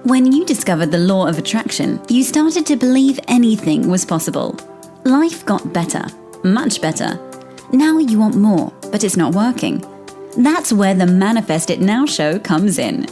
When you discovered the law of attraction, you started to believe anything was possible. Life got better, much better. Now you want more, but it's not working. That's where the Manifest It Now show comes in.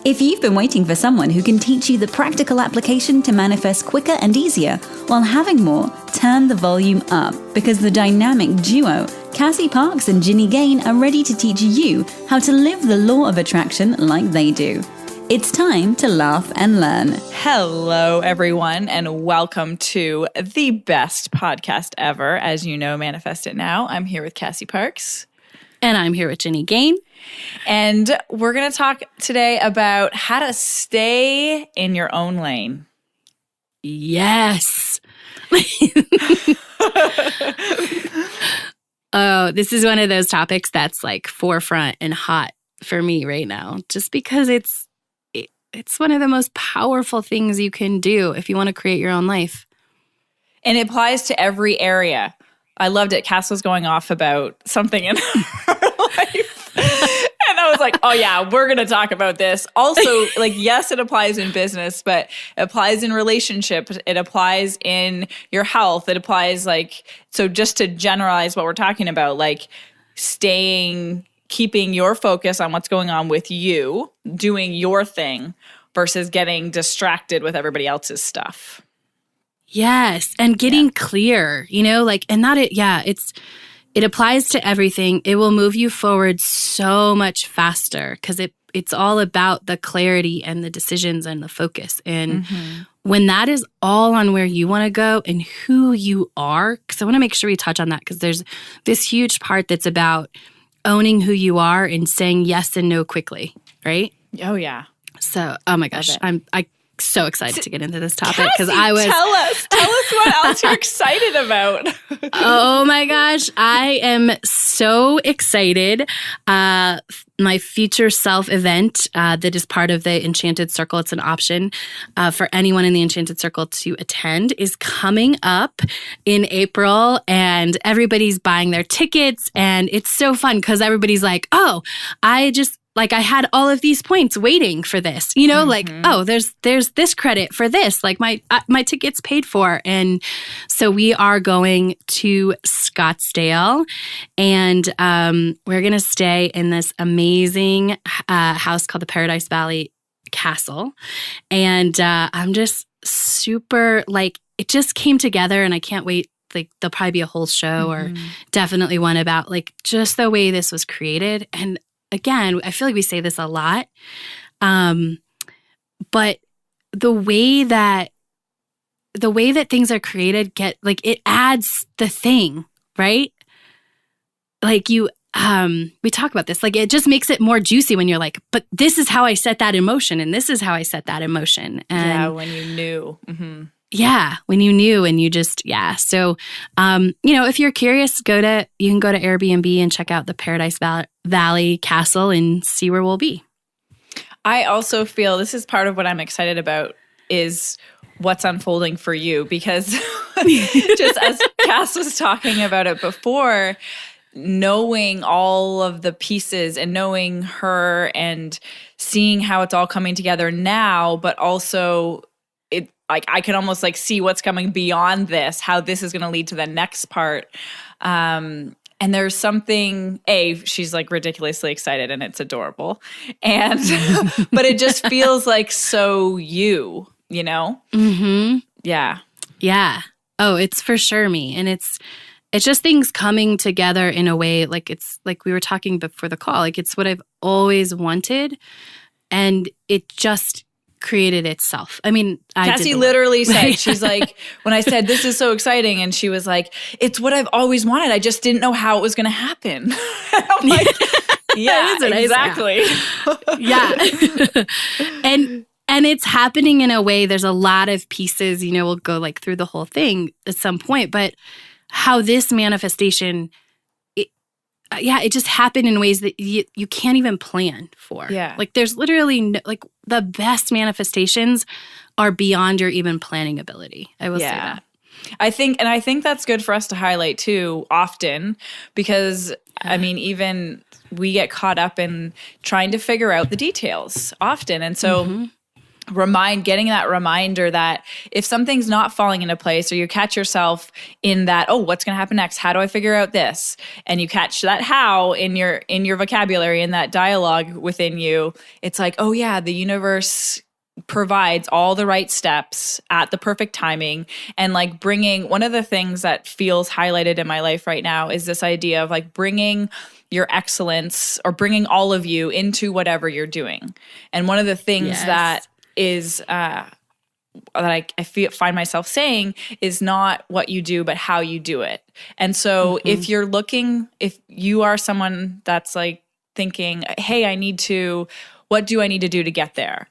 If you've been waiting for someone who can teach you the practical application to manifest quicker and easier while having more, turn the volume up, because the dynamic duo, Cassie Parks and Ginny Gain, are ready to teach you how to live the law of attraction like they do. It's time to laugh and learn. Hello, everyone, and welcome to the best podcast ever. As you know, Manifest It Now. I'm here with Cassie Parks. And I'm here with Ginny Gain. And we're going to talk today about how to stay in your own lane. Yes. Oh, this is one of those topics that's like forefront and hot for me right now, just because it's one of the most powerful things you can do if you want to create your own life. And it applies to every area. I loved it. Cass was going off about something in her life. And I was like, oh yeah, we're going to talk about this. Also, like, yes, it applies in business, but it applies in relationships. It applies in your health. It applies so just to generalize what we're talking about, like keeping your focus on what's going on with you, doing your thing versus getting distracted with everybody else's stuff. Yes. And getting clear, it applies to everything. It will move you forward so much faster because it's all about the clarity and the decisions and the focus. And when that is all on where you want to go and who you are, because I want to make sure we touch on that, because there's this huge part that's about owning who you are and saying yes and no quickly, right? Oh, yeah. So, oh my gosh, I'm so excited to get into this topic because tell us what else you're excited about. Oh my gosh, I am so excited. My Future Self event that is part of the Enchanted Circle, it's an option for anyone in the Enchanted Circle to attend, is coming up in April, and everybody's buying their tickets, and it's so fun because everybody's like, oh, I had all of these points waiting for this, oh, there's this credit for this, like my ticket's paid for. And so we are going to Scottsdale, and we're going to stay in this amazing house called the Paradise Valley Castle. And I'm just super, it just came together, and I can't wait. There'll probably be a whole show or definitely one about just the way this was created. And again, I feel like we say this a lot, but the way that things are created it adds the thing, right? We talk about this, it just makes it more juicy when you're like, but this is how I set that in motion, and this is how I set that in motion. And when you knew. Mm-hmm. Yeah, when you knew and you just, So, if you're curious, you can go to Airbnb and check out the Paradise Valley Castle and see where we'll be. I also feel this is part of what I'm excited about is what's unfolding for you, because just as Cass was talking about it before, knowing all of the pieces and knowing her and seeing how it's all coming together now, but also I can almost see what's coming beyond this, how this is going to lead to the next part. And there's something, she's ridiculously excited and it's adorable. And, but it just feels so you, Mm-hmm. Yeah. Yeah. Oh, it's for sure me. And it's just things coming together in a way, it's like we were talking before the call, it's what I've always wanted. And it just created itself. I mean, Cassie literally said, she's like, when I said, this is so exciting, and she was like, it's what I've always wanted. I just didn't know how it was going to happen. I'm like, yeah, exactly. Yeah. And it's happening in a way, there's a lot of pieces, we'll go through the whole thing at some point, but how this manifestation, it just happened in ways that you can't even plan for. Yeah. There's literally the best manifestations are beyond your even planning ability. I will say that. I think that's good for us to highlight too often, because I mean, even we get caught up in trying to figure out the details often. And so getting that reminder that if something's not falling into place, or you catch yourself in that, oh, what's going to happen next? How do I figure out this? And you catch that how in your vocabulary, in that dialogue within you, it's like, oh yeah, the universe provides all the right steps at the perfect timing. And like bringing, one of the things that feels highlighted in my life right now is this idea of like bringing your excellence, or bringing all of you into whatever you're doing. And one of the things that is that I find myself saying is not what you do, but how you do it. And so if you are someone that's like thinking, hey, what do I need to do to get there?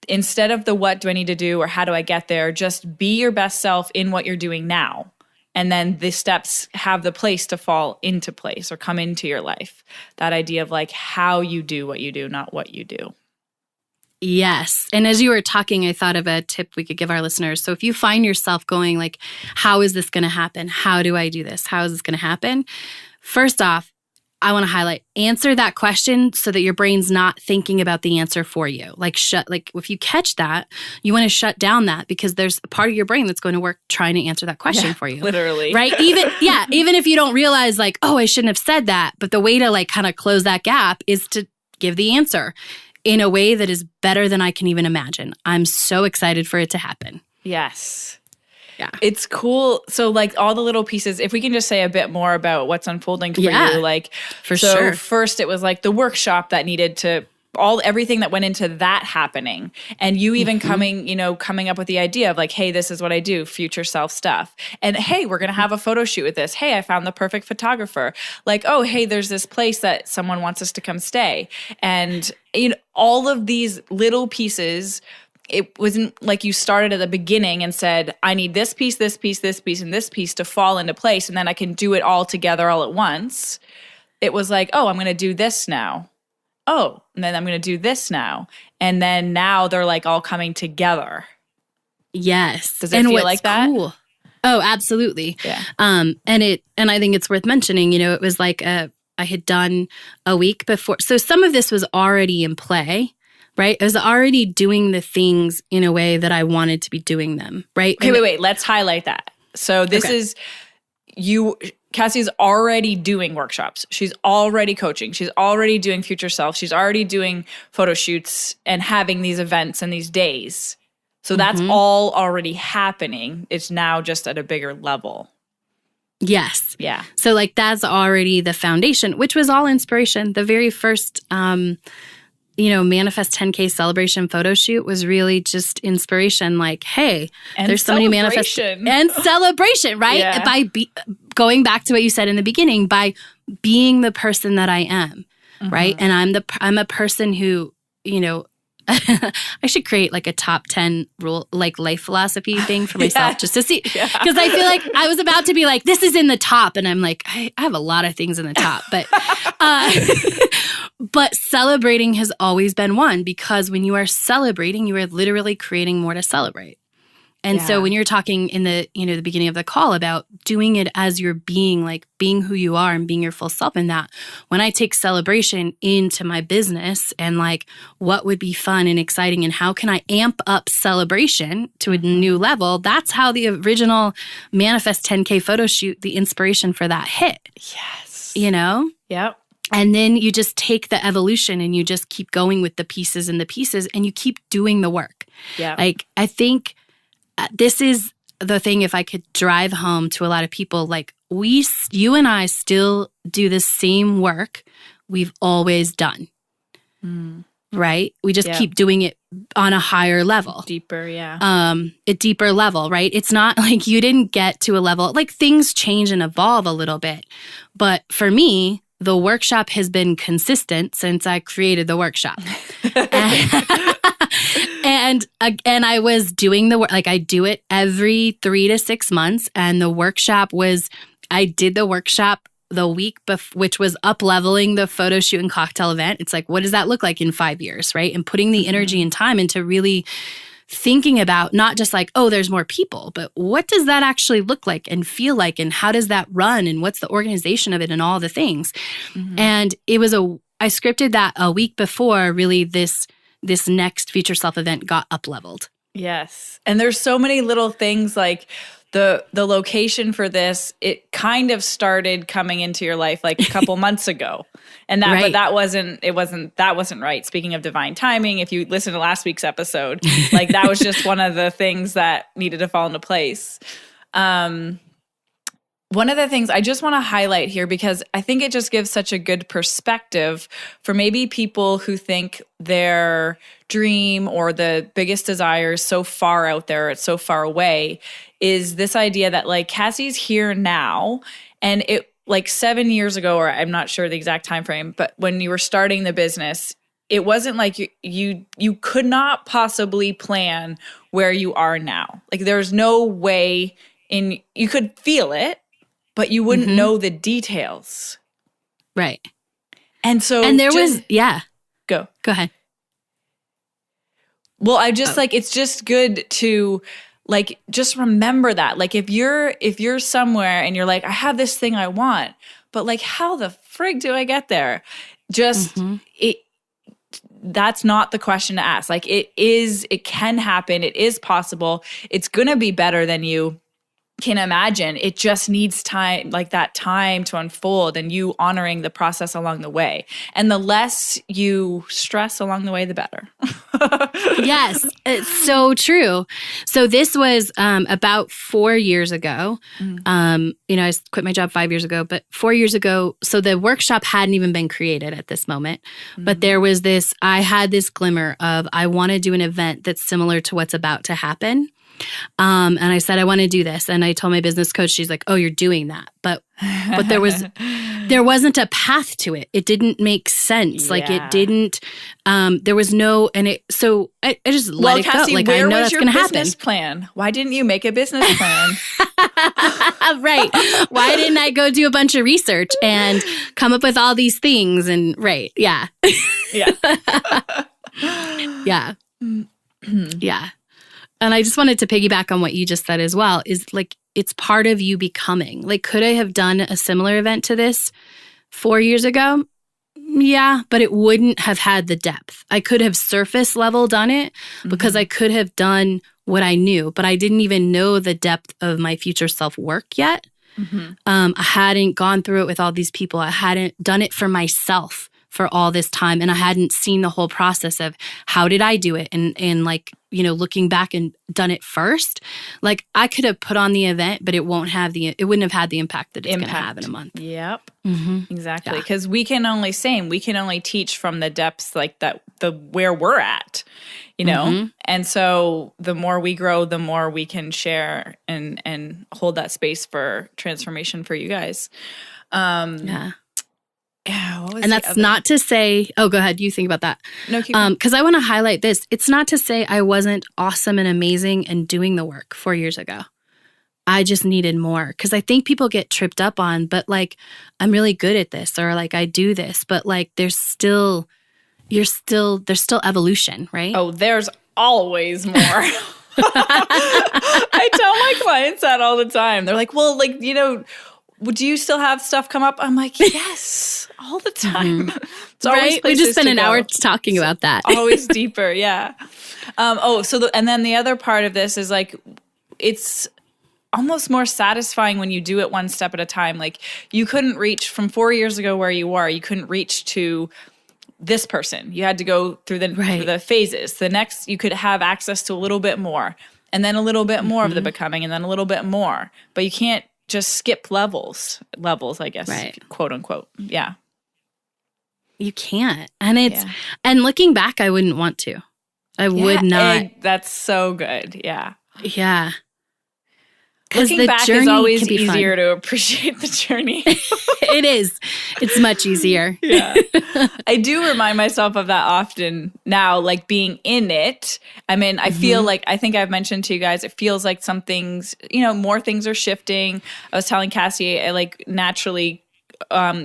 Instead of the what do I need to do or how do I get there, just be your best self in what you're doing now. And then the steps have the place to fall into place or come into your life. That idea of like how you do what you do, not what you do. Yes. And as you were talking, I thought of a tip we could give our listeners. So if you find yourself going like, how is this going to happen? How do I do this? How is this going to happen? First off, I want to highlight, answer that question so that your brain's not thinking about the answer for you. Like if you catch that, you want to shut down that, because there's a part of your brain that's going to work trying to answer that question for you. Literally. Right? Even if you don't realize like, oh, I shouldn't have said that. But the way to like kind of close that gap is to give the answer in a way that is better than I can even imagine. I'm so excited for it to happen. Yes. Yeah. It's cool. So like all the little pieces, if we can just say a bit more about what's unfolding for you, like for sure. First it was like the workshop that needed to everything that went into that happening. And you even coming up with the idea of like, hey, this is what I do, future self stuff. And hey, we're going to have a photo shoot with this. Hey, I found the perfect photographer. Like, oh, hey, there's this place that someone wants us to come stay. And all of these little pieces, it wasn't like you started at the beginning and said, I need this piece, this piece, this piece, and this piece to fall into place. And then I can do it all together all at once. It was like, oh, I'm going to do this now. Oh, and then I'm going to do this now. And then now they're like all coming together. Yes. Does it feel like that? Cool. Oh, absolutely. Yeah. And I think it's worth mentioning, it was like I had done a week before. So some of this was already in play, right? I was already doing the things in a way that I wanted to be doing them, right? Okay, wait. Let's highlight that. So this is Cassie's already doing workshops. She's already coaching. She's already doing future self. She's already doing photo shoots and having these events and these days. So that's all already happening. It's now just at a bigger level. Yes. Yeah. So like that's already the foundation, which was all inspiration. The very first Manifest 10K celebration photo shoot was really just inspiration. Like, hey, and there's so many manifest and celebration, right? Yeah. Going back to what you said in the beginning, by being the person that I am, right? And I'm a person who, I should create like a top 10 rule, like life philosophy thing for myself just to see. Because I feel like I was about to be like, this is in the top. And I'm like, I have a lot of things in the top. But celebrating has always been one, because when you are celebrating, you are literally creating more to celebrate. And so when you're talking in the beginning of the call about doing it as you're being, like being who you are and being your full self in that, when I take celebration into my business and like what would be fun and exciting and how can I amp up celebration to a new level, that's how the original Manifest 10K photo shoot, the inspiration for that hit. Yes. Yep. And then you just take the evolution and you just keep going with the pieces and you keep doing the work. Yeah. Like I think this is the thing, if I could drive home to a lot of people, like you and I still do the same work we've always done, right? We just keep doing it on a higher level. Deeper, yeah. A deeper level, right? It's not like you didn't get to a level, like things change and evolve a little bit. But for me, the workshop has been consistent since I created the workshop. And I was doing the work, like I do it every 3 to 6 months. And the workshop I did the workshop the week which was up-leveling the photo shoot and cocktail event. It's like, what does that look like in 5 years, right? And putting the energy and time into really thinking about not just like, oh, there's more people, but what does that actually look like and feel like? And how does that run? And what's the organization of it and all the things? And I scripted that a week before really this this next future self event got up leveled. Yes. And there's so many little things like the location for this, it kind of started coming into your life like a couple months ago. And that, but that wasn't right. Speaking of divine timing, if you listen to last week's episode, like that was just one of the things that needed to fall into place. One of the things I just want to highlight here, because I think it just gives such a good perspective for maybe people who think their dream or the biggest desire is so far out there, it's so far away, is this idea that like Cassie's here now, and it like 7 years ago, or I'm not sure the exact time frame, but when you were starting the business, it wasn't like you could not possibly plan where you are now. Like there's no way you could feel it, but you wouldn't know the details. Right. And so there Go ahead. Well, I just like, it's just good to like, just remember that. Like if you're somewhere and you're like, I have this thing I want, but like, how the frig do I get there? Just that's not the question to ask. Like it can happen. It is possible. It's going to be better than you can imagine. It just needs time, like that time to unfold, and you honoring the process along the way. And the less you stress along the way, the better. Yes, it's so true. So this was about 4 years ago. I quit my job 5 years ago, but 4 years ago, so the workshop hadn't even been created at this moment. But there was I had this glimmer of, I want to do an event that's similar to what's about to happen. And I said, I want to do this. And I told my business coach, she's like, oh, you're doing that. But there wasn't a path to it. It didn't make sense. Like it didn't, there was no, so I just let it Cassie, go. Like I know that's going to happen. Business plan? Why didn't you make a business plan? Right. Why didn't I go do a bunch of research and come up with all these things? And yeah. Yeah. Yeah. Yeah. And I just wanted to piggyback on what you just said as well, is like, it's part of you becoming. Like, could I have done a similar event to this 4 years ago? Yeah, but it wouldn't have had the depth. I could have surface level done it because I could have done what I knew, but I didn't even know the depth of my future self work yet. I hadn't gone through it with all these people. I hadn't done it for myself for all this time. And I hadn't seen the whole process of how did I do it? And like, looking back and done it first, like I could have put on the event, but it wouldn't have the impact that it's going to have in a month. Yep. Exactly. Because we can only teach from the depths, like where we're at, And so the more we grow, the more we can share and hold that space for transformation for you guys. Yeah, and that's not to say, oh, go ahead. You think about that. No, keep going. Because I want to highlight this. It's not to say I wasn't awesome and amazing and doing the work 4 years ago. I just needed more. Because I think people get tripped up on, but like, I'm really good at this, or like I do this, but like there's still evolution, right? Oh, there's always more. I tell my clients that all the time. They're like, well, like, would you still have stuff come up? I'm like, yes, all the time. It's always right? We just spent an hour talking about that. Always deeper, yeah. And then the other part of this is like, it's almost more satisfying when you do it one step at a time. Like you couldn't reach from 4 years ago where you were. You couldn't reach to this person. You had to go through the phases. The next, you could have access to a little bit more, and then a little bit more of the becoming, and then a little bit more. But you can't just skip levels, I guess, quote unquote. Yeah. You can't. And and looking back, I wouldn't want to. I would not. That's so good. Yeah. Yeah. Looking back is always easier to appreciate the journey. It is. It's much easier. Yeah. I do remind myself of that often now, like being in it. I mean, I feel like, I think I've mentioned to you guys, it feels like some things, more things are shifting. I was telling Cassie, I like naturally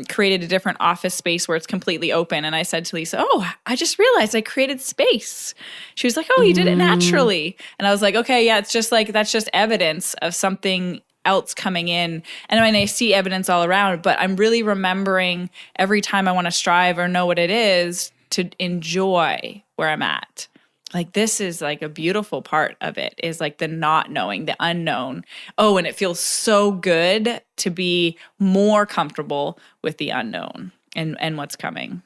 created a different office space where it's completely open. And I said to Lisa, oh, I just realized I created space. She was like, oh, you did it naturally. And I was like, okay, yeah, it's just like, that's just evidence of something else coming in. And I mean, I see evidence all around, but I'm really remembering every time I want to strive or know what it is to enjoy where I'm at. Like, this is like a beautiful part of it, is like the not knowing, the unknown. Oh, and it feels so good to be more comfortable with the unknown and what's coming.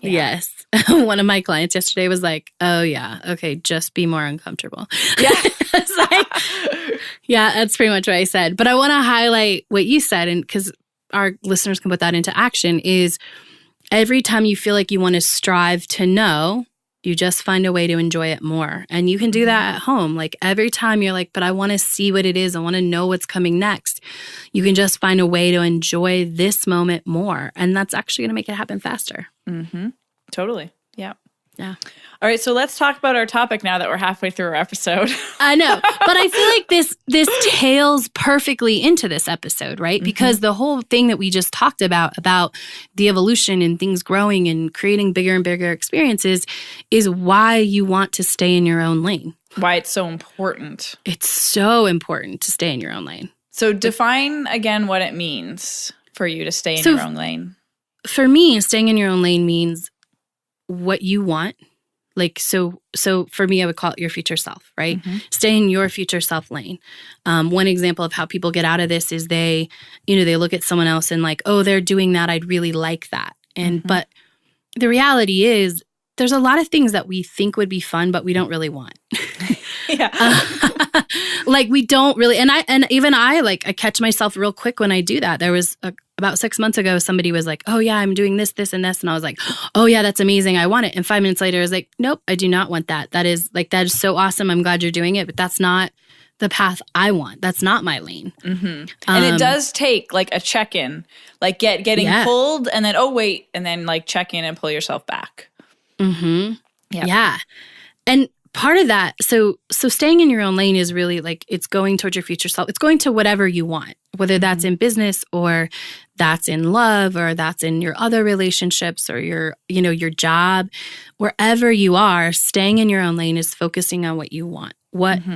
Yeah. Yes. One of my clients yesterday was like, oh, yeah, okay, just be more uncomfortable. Yeah. It's like, yeah, that's pretty much what I said. But I want to highlight what you said, and because our listeners can put that into action, is every time you feel like you want to strive to know, you just find a way to enjoy it more. And you can do that at home. Like, every time you're like, but I want to see what it is, I want to know what's coming next, you can just find a way to enjoy this moment more. And that's actually going to make it happen faster. Mm-hmm. Totally. Yeah. Yeah. All right. So let's talk about our topic now that we're halfway through our episode. I know, but I feel like this tails perfectly into this episode, right? Because the whole thing that we just talked about the evolution and things growing and creating bigger and bigger experiences, is why you want to stay in your own lane. Why it's so important. It's so important to stay in your own lane. So define again what it means for you to stay in your own lane. For me, staying in your own lane means what you want. Like, so for me, I would call it your future self, right? Stay in your future self lane. One example of how people get out of this is they look at someone else and like, oh, they're doing that, I'd really like that. And but the reality is, there's a lot of things that we think would be fun, but we don't really want. Yeah. Like, we don't really, and I catch myself real quick when I do that. There was about 6 months ago, somebody was like, oh yeah, I'm doing this, this, and this. And I was like, oh yeah, that's amazing, I want it. And 5 minutes later, I was like, nope, I do not want that. That is so awesome, I'm glad you're doing it, but that's not the path I want. That's not my lane. And it does take like a check-in, like getting pulled, and then, oh wait, and then like check in and pull yourself back. Yeah. And part of that, so staying in your own lane is really like, it's going towards your future self. It's going to whatever you want, whether that's in business or that's in love or that's in your other relationships or your job. Wherever you are, staying in your own lane is focusing on what you want,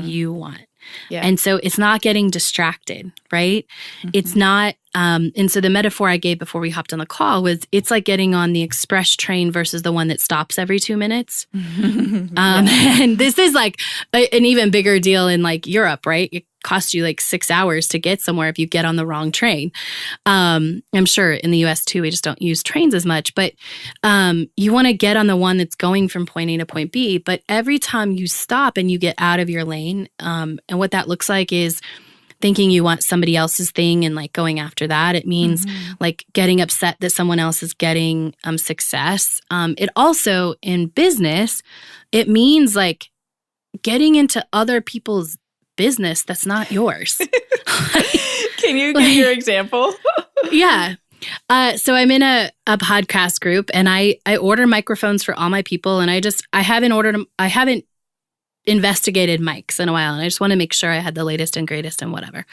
you want. Yeah. And so it's not getting distracted, right? It's not, and so the metaphor I gave before we hopped on the call was, it's like getting on the express train versus the one that stops every 2 minutes. And this is like an even bigger deal in like Europe, right? It costs you like 6 hours to get somewhere if you get on the wrong train. I'm sure in the US too, we just don't use trains as much, but you want to get on the one that's going from point A to point B. But every time you stop and you get out of your lane, and what that looks like is thinking you want somebody else's thing and like going after that. It means like getting upset that someone else is getting success. It also, in business, it means like getting into other people's business that's not yours. Can you give your example? Yeah. So I'm in a podcast group, and I order microphones for all my people, and I haven't investigated mics in a while, and I just want to make sure I had the latest and greatest and whatever.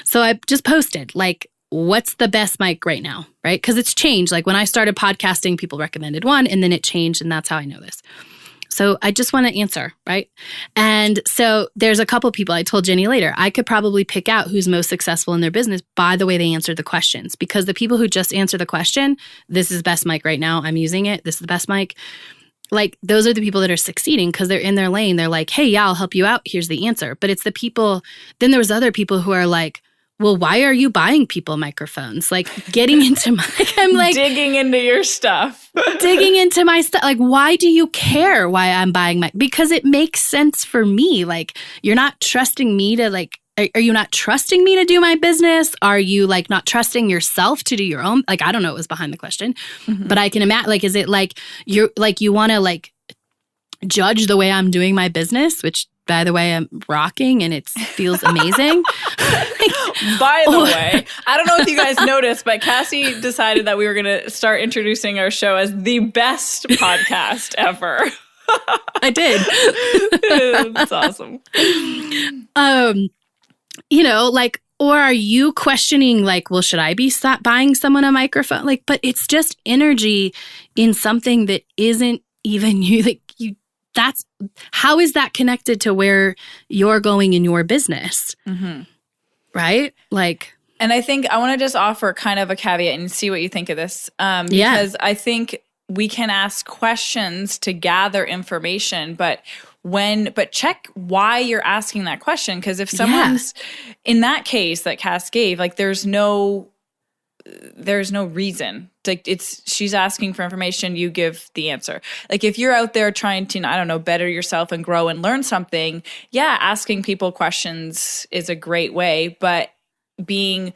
So I just posted like, what's the best mic right now, right? Because it's changed. Like, when I started podcasting, people recommended one, and then it changed, and that's how I know this. So I just want to answer, right? And so there's a couple people, I told Ginny later, I could probably pick out who's most successful in their business by the way they answered the questions. Because the people who just answer the question, this is the best mic right now, I'm using it, this is the best mic, like, those are the people that are succeeding because they're in their lane. They're like, hey, yeah, I'll help you out, here's the answer. But it's the people, then there was other people who are like, well, why are you buying people microphones? Like, getting into I'm like digging into your stuff. Digging into my stuff. Like, why do you care why I'm buying because it makes sense for me. Like, you're not trusting me to like, are you not trusting me to do my business? Are you like not trusting yourself to do your own? Like, I don't know what was behind the question, but I can imagine, like, is it like you want to like judge the way I'm doing my business, which, by the way, I'm rocking and it feels amazing. By the way, I don't know if you guys noticed, but Cassie decided that we were going to start introducing our show as the best podcast ever. I did. That's awesome. Like, or are you questioning like, well, should I be buying someone a microphone? Like, but it's just energy in something that isn't even you. Like, how is that connected to where you're going in your business? Right? Like, and I think I want to just offer kind of a caveat and see what you think of this. Because I think we can ask questions to gather information, but check why you're asking that question. Because if someone's in that case that Cass gave, like there's no reason. Like she's asking for information, you give the answer. Like if you're out there trying to, I don't know, better yourself and grow and learn something, asking people questions is a great way, but being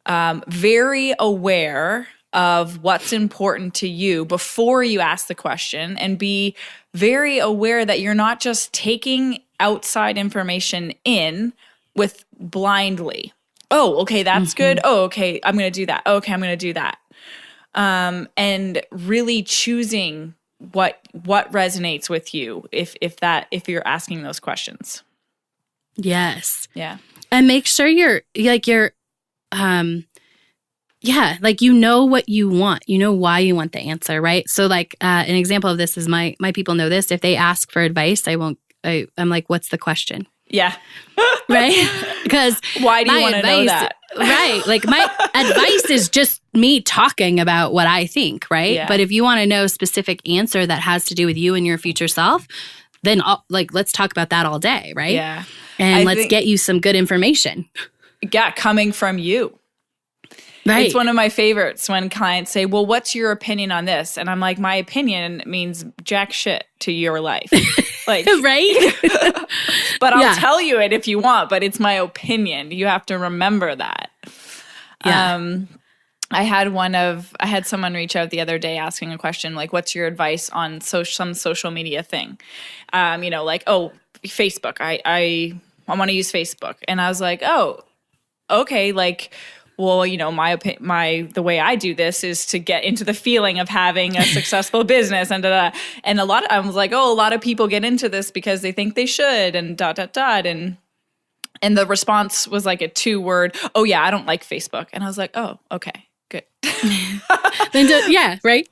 very aware of what's important to you before you ask the question, and be very aware that you're not just taking outside information in with blindly. Oh, okay, that's good. Oh, okay, I'm going to do that. Okay, I'm going to do that. And really choosing what resonates with you if you're asking those questions. Yes. Yeah. And make sure you're like you know what you want. You know why you want the answer, right? So like an example of this is my people know this. If they ask for advice, I'm like, what's the question? Yeah. Right? Because why do you want to know that? Right. Like my advice is just me talking about what I think, right? Yeah. But if you want to know a specific answer that has to do with you and your future self, then let's talk about that all day, right? Yeah. And let's get you some good information. Yeah, coming from you. Right. It's one of my favorites when clients say, well, what's your opinion on this? And I'm like, my opinion means jack shit to your life. Like, right? But I'll tell you it if you want, but it's my opinion. You have to remember that. Yeah. I had someone reach out the other day asking a question, like, what's your advice on some social media thing? Like, oh, Facebook. I want to use Facebook. And I was like, oh, okay, like, well, the way I do this is to get into the feeling of having a successful business and and I was like, oh, a lot of people get into this because they think they should and and the response was like a 2-word, oh yeah, I don't like Facebook. And I was like, oh, okay, good. Right?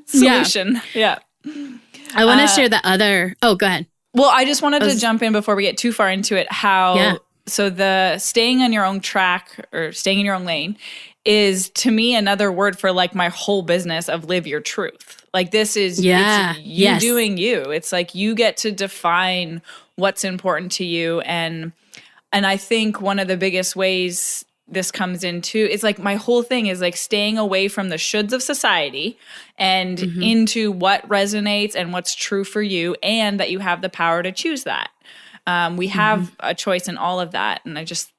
Solution. Yeah. I want to share the other, go ahead. Well, I just wanted to jump in before we get too far into it, so the staying on your own track or staying in your own lane is to me another word for like my whole business of live your truth. Like this is it's you doing you. It's like you get to define what's important to you. And I think one of the biggest ways this comes into is like my whole thing is like staying away from the shoulds of society and into what resonates and what's true for you, and that you have the power to choose that. We have a choice in all of that. And I just,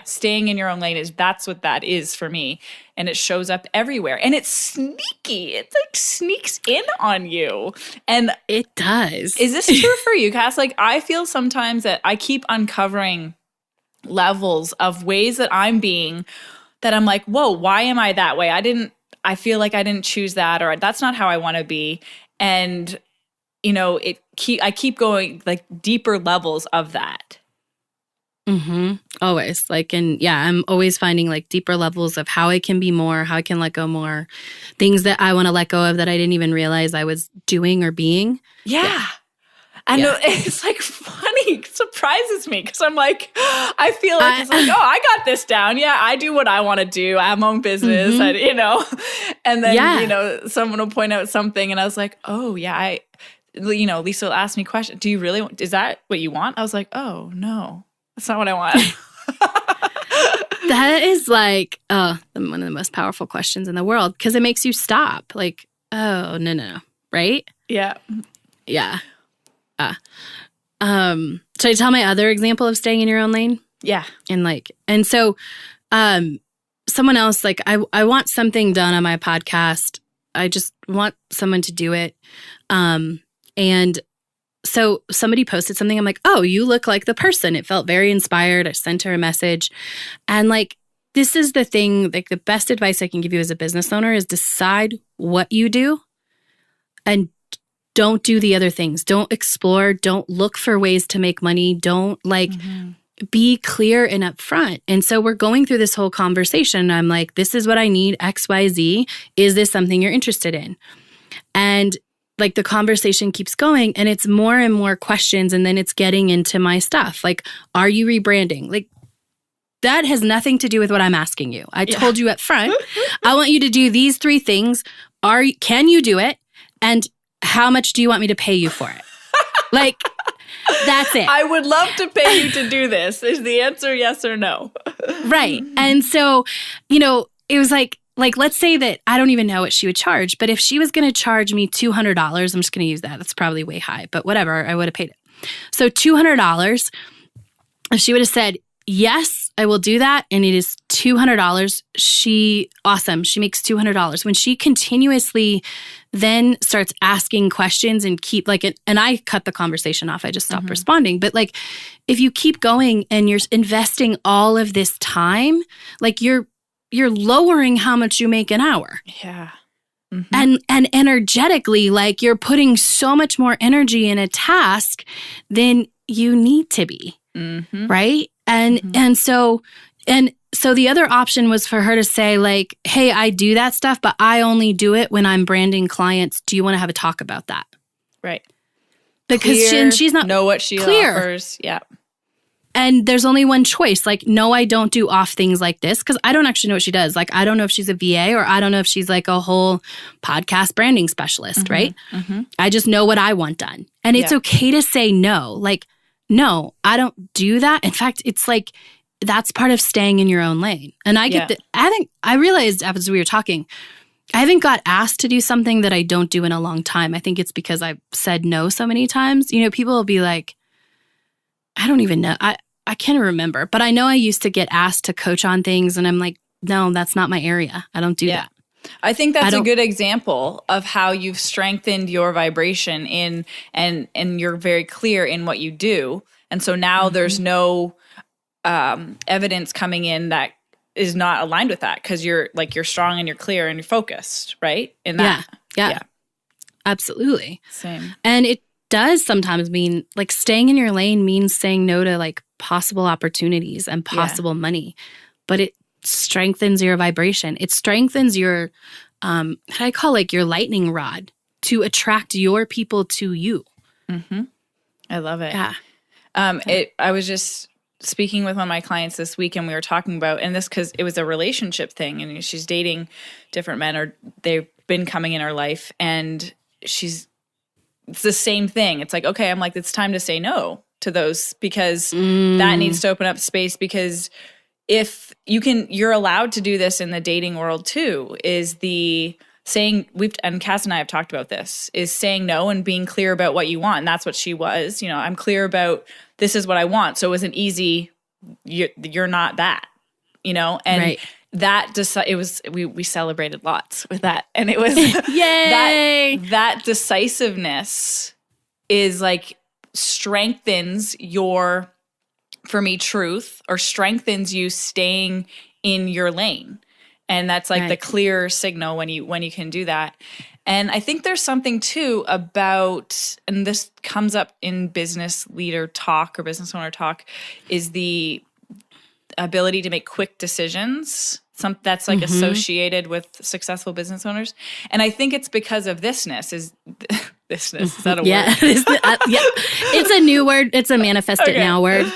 staying in your own lane that's what that is for me. And it shows up everywhere and it's sneaky. It like sneaks in on you. And it does. Is this true for you, Cass? Like I feel sometimes that I keep uncovering levels of ways that I'm like, whoa, why am I that way? I feel like I didn't choose that, or that's not how I want to be. And I keep going like deeper levels of that. Always. I'm always finding like deeper levels of how I can be more, how I can let go more, things that I want to let go of that I didn't even realize I was doing or being. Yeah. And it's like funny, it surprises me because I'm like, I feel like it's like, oh, I got this down. Yeah, I do what I want to do. I have my own business, and then, someone will point out something and I was like, oh yeah, Lisa will ask me questions. Is that what you want? I was like, oh no, that's not what I want. That is like, one of the most powerful questions in the world because it makes you stop. Like, oh, no. Right? Yeah. Yeah. Should I tell my other example of staying in your own lane? Yeah. And so, someone else, like I want something done on my podcast. I just want someone to do it. And so somebody posted something. I'm like, oh, you look like the person. It felt very inspired. I sent her a message. And like, this is the thing, like the best advice I can give you as a business owner is decide what you do and don't do the other things. Don't explore. Don't look for ways to make money. Don't be clear and upfront. And so we're going through this whole conversation. I'm like, this is what I need, X, Y, Z. Is this something you're interested in? And like the conversation keeps going and it's more and more questions. And then it's getting into my stuff. Like, are you rebranding? Like, that has nothing to do with what I'm asking you. I told you up front, I want you to do these 3 things. can you do it? And how much do you want me to pay you for it? Like, that's it. I would love to pay you to do this. Is the answer yes or no? Right. And so, it was like, let's say that I don't even know what she would charge, but if she was going to charge me $200, I'm just going to use that. That's probably way high, but whatever, I would have paid it. So $200, if she would have said, yes, I will do that, and it is $200, she makes $200. When she continuously then starts asking questions and keep and I cut the conversation off. I just stopped responding. But if you keep going and you're investing all of this time, you're lowering how much you make an hour. Yeah. And energetically, you're putting so much more energy in a task than you need to be. Right. And so the other option was for her to say hey, I do that stuff, but I only do it when I'm branding clients. Do you want to have a talk about that? Right. Because she's not know what she clear. offers. Yeah. And there's only one choice. No, I don't do off things like this because I don't actually know what she does. I don't know if she's a VA or I don't know if she's a whole podcast branding specialist, right? I just know what I want done. And it's okay to say no. No, I don't do that. In fact, it's that's part of staying in your own lane. And I get that. I realized as we were talking, I haven't got asked to do something that I don't do in a long time. I think it's because I've said no so many times. People will be like, I don't even know. I can't remember, but I know I used to get asked to coach on things and I'm like, no, that's not my area. I don't do that. I think that's a good example of how you've strengthened your vibration and you're very clear in what you do. And so now there's no evidence coming in that is not aligned with that because you're strong and you're clear and you're focused, right? In that. Yeah. Absolutely. Same. And it does sometimes mean staying in your lane means saying no to possible opportunities and possible money, but it strengthens your vibration. It strengthens your, what I call your lightning rod to attract your people to you. I love it. Yeah. I was just speaking with one of my clients this week and we were talking about, and this because it was a relationship thing and she's dating different men or they've been coming in her life and it's the same thing. It's okay, I'm it's time to say no to those because that needs to open up space because if you're allowed to do this in the dating world too, is the saying and Cass and I have talked about this, is saying no and being clear about what you want. And that's what she was. I'm clear about this is what I want. So it wasn't easy. You're not that, and right. We celebrated lots with that. And it was yay! that decisiveness is strengthens your, for me, truth or strengthens you staying in your lane. And that's right. the clear signal when you can do that. And I think there's something too about, and this comes up in business leader talk or business owner talk, is the ability to make quick decisions. That's associated with successful business owners. And I think it's because of thisness. Is that a word? Yeah. It's a new word. It's a manifest it now word.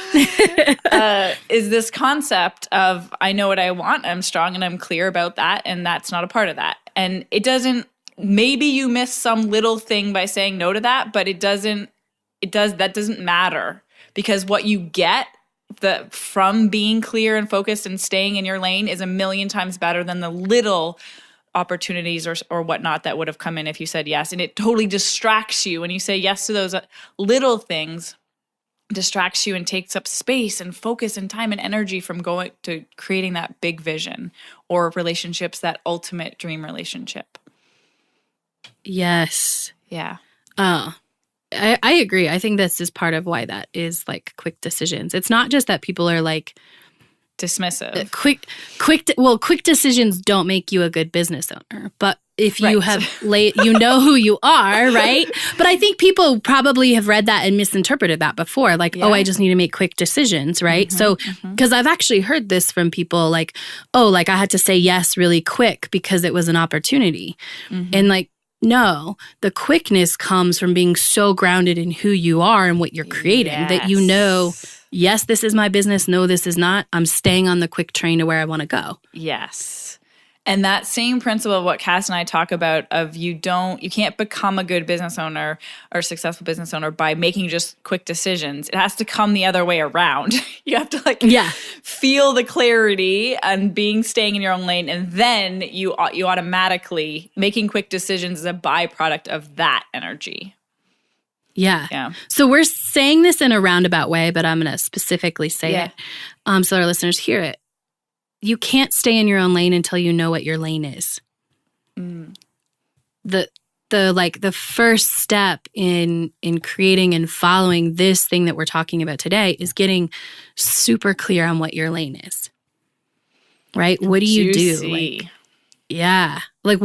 Is this concept of I know what I want, I'm strong and I'm clear about that, and that's not a part of that. And it doesn't, maybe you miss some little thing by saying no to that, but that doesn't matter because what you get from being clear and focused and staying in your lane is a million times better than the little opportunities or whatnot that would have come in if you said yes. And it totally distracts you when you say yes to those little things, distracts you and takes up space and focus and time and energy from going to creating that big vision or relationships, that ultimate dream relationship. Yes. Yeah. I agree. I think this is part of why that is quick decisions. It's not just that people are dismissive. Quick decisions don't make you a good business owner. But if you have you know who you are, right? But I think people probably have read that and misinterpreted that before. Oh, I just need to make quick decisions, right? So, because I've actually heard this from people I had to say yes really quick because it was an opportunity. And no, the quickness comes from being so grounded in who you are and what you're creating that yes, this is my business. No, this is not. I'm staying on the quick train to where I want to go. Yes. And that same principle of what Cass and I talk about of you can't become a good business owner or successful business owner by making just quick decisions. It has to come the other way around. You have to feel the clarity and staying in your own lane. And then you automatically, making quick decisions is a byproduct of that energy. Yeah. So we're saying this in a roundabout way, but I'm going to specifically say it so our listeners hear it. You can't stay in your own lane until you know what your lane is. The first step in creating and following this thing that we're talking about today is getting super clear on what your lane is. Right? What do you do? What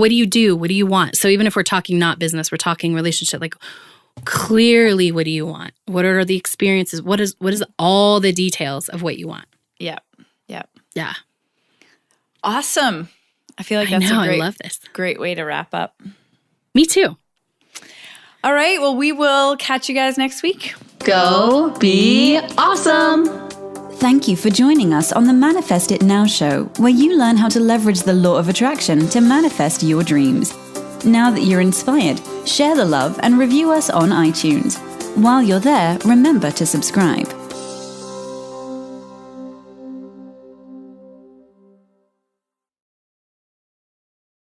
do you do? What do you want? So even if we're talking not business, we're talking relationship, like clearly what do you want? What are the experiences? What is all the details of what you want? Yep. Yeah. Awesome. I feel like I love this. Great way to wrap up. Me too. All right. Well, we will catch you guys next week. Go be awesome. Thank you for joining us on the Manifest It Now show, where you learn how to leverage the law of attraction to manifest your dreams. Now that you're inspired, share the love and review us on iTunes. While you're there, remember to subscribe.